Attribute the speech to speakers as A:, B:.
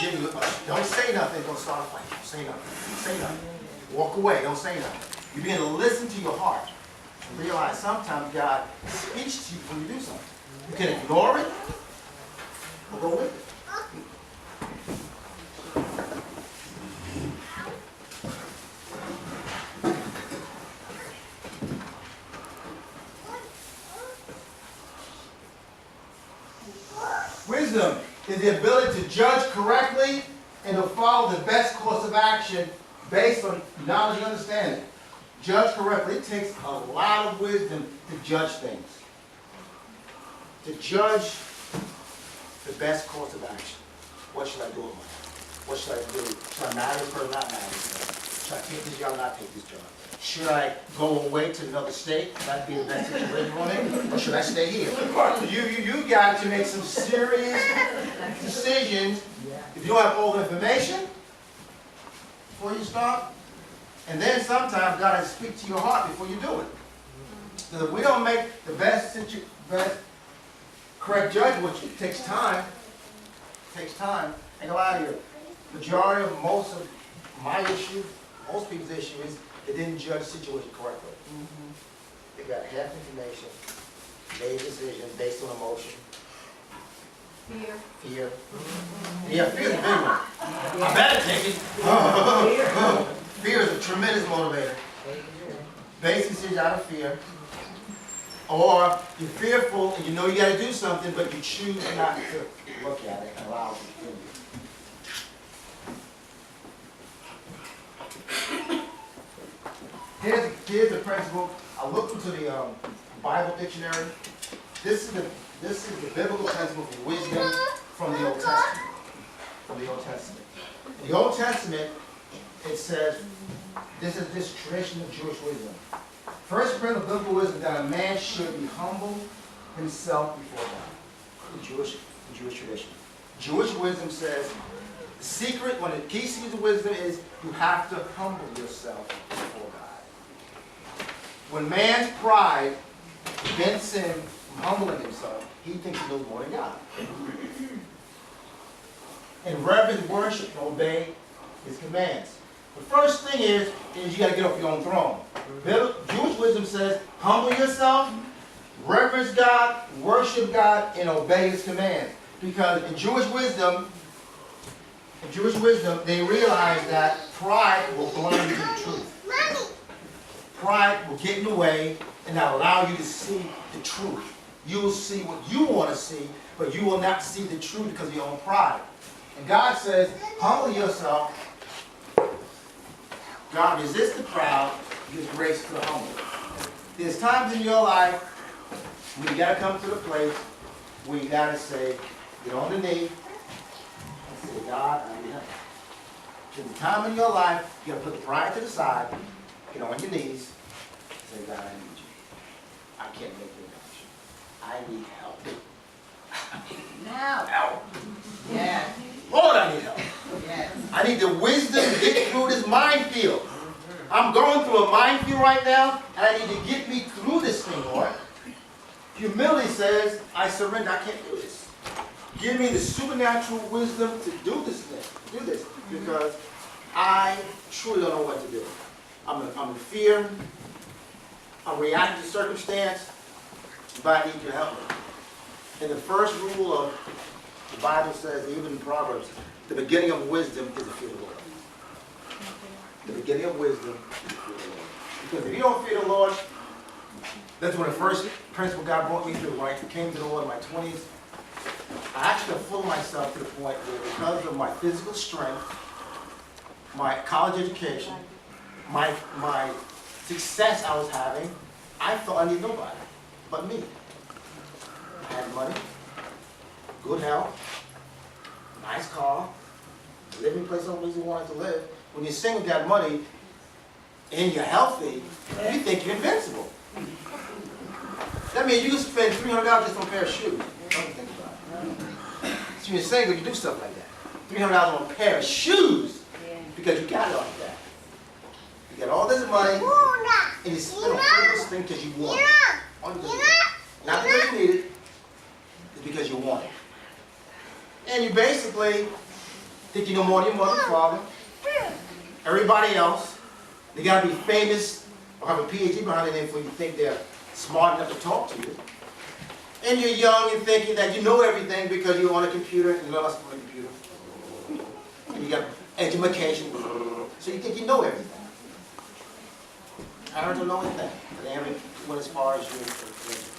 A: Then you don't say nothing, don't start a fight. Don't say nothing. Don't say nothing. Walk away, don't say nothing. You begin to listen to your heart. And realize sometimes God speaks to you when you do something. You can ignore it or go with it. Wisdom is the ability to judge correctly and to follow the best course of action based on knowledge and understanding. Judge correctly. It takes a lot of wisdom to judge things. To judge the best course of action. What should I do with my life? What should I do? Should I marry this person or not marry this person? Should I take this job or not take this job? Should I go away to another state? That'd be the best situation for me. Or should I stay here? You got to make some serious decisions if you don't have all the information before you start. And then sometimes God has to speak to your heart before you do it. So if we don't make the best correct judgment, which takes time, ain't gonna lie to you. Majority of most of my issue, most people's issue is they didn't judge the situation correctly. They got half information, made decisions based on emotion. Fear. Yeah, fear is a big one. I better take it. Fear is a tremendous motivator. Based decisions out of fear. Or you're fearful and you know you got to do something, but you choose not to look at it and allow it to continue. Here's the principle. I looked into the Bible dictionary. This is the biblical principle for wisdom from the Old Testament. In the Old Testament, it says, this is this tradition of Jewish wisdom. First principle of biblical wisdom that a man should be humble himself before God. The Jewish tradition. Jewish wisdom says the secret, one of the key secrets of wisdom is you have to humble yourself before God. When man's pride prevents him from humbling himself, he thinks he knows more than God. And reverent worship and obey his commands. The first thing is you got to get off your own throne. Jewish wisdom says, humble yourself, reverence God, worship God, and obey his commands. Because in Jewish wisdom, they realize that pride will blind you to the truth. Pride will get in the way and not allow you to see the truth. You will see what you want to see, but you will not see the truth because of your own pride. And God says, humble yourself. God resists the proud, gives grace to the humble. There's times in your life when you got to come to the place where you got to say, get on the knee and say, God, I need help. There's a time in your life you got to put the pride to the side, get on your knees, and say, God, I need you. I can't make it without you. I need help. I need now. Help. Yes. Lord, I need help. Yes. I need the wisdom to get through this minefield. I'm going through a minefield right now, and I need to get me through this thing, Lord. Humility says, I surrender, I can't do this. Give me the supernatural wisdom to do this thing, because I truly don't know what to do. I'm in fear, I'm reacting to circumstance, but I need you to help me. And the first rule of the Bible says, even in Proverbs, the beginning of wisdom is the fear of the Lord. The beginning of wisdom is the fear of the Lord. Because if you don't fear the Lord, that's when the first principle God brought me through. When I came to the Lord in my 20s, I actually fooled myself to the point where because of my physical strength, my college education, my success I was having, I thought I needed nobody but me. I had money, good health, nice car, living place I always wanted to live. When you're single, you got money, and you're healthy, you think you're invincible. That means you can spend $300 just on a pair of shoes. Don't think about it. So when you're single, you do stuff like that. $300 on a pair of shoes because you got it like that. You got all this money, and you spend on this thing because you want it. Not because you need it, it's because you want it. And you basically think you know more than your mother and father. Everybody else, they gotta be famous or have a PhD behind their name before you think they're smart enough to talk to you. And you're young and thinking that you know everything because you're on a computer and you learn something on a computer. And you got education, so you think you know everything. Parents don't know anything. They haven't went as far as you.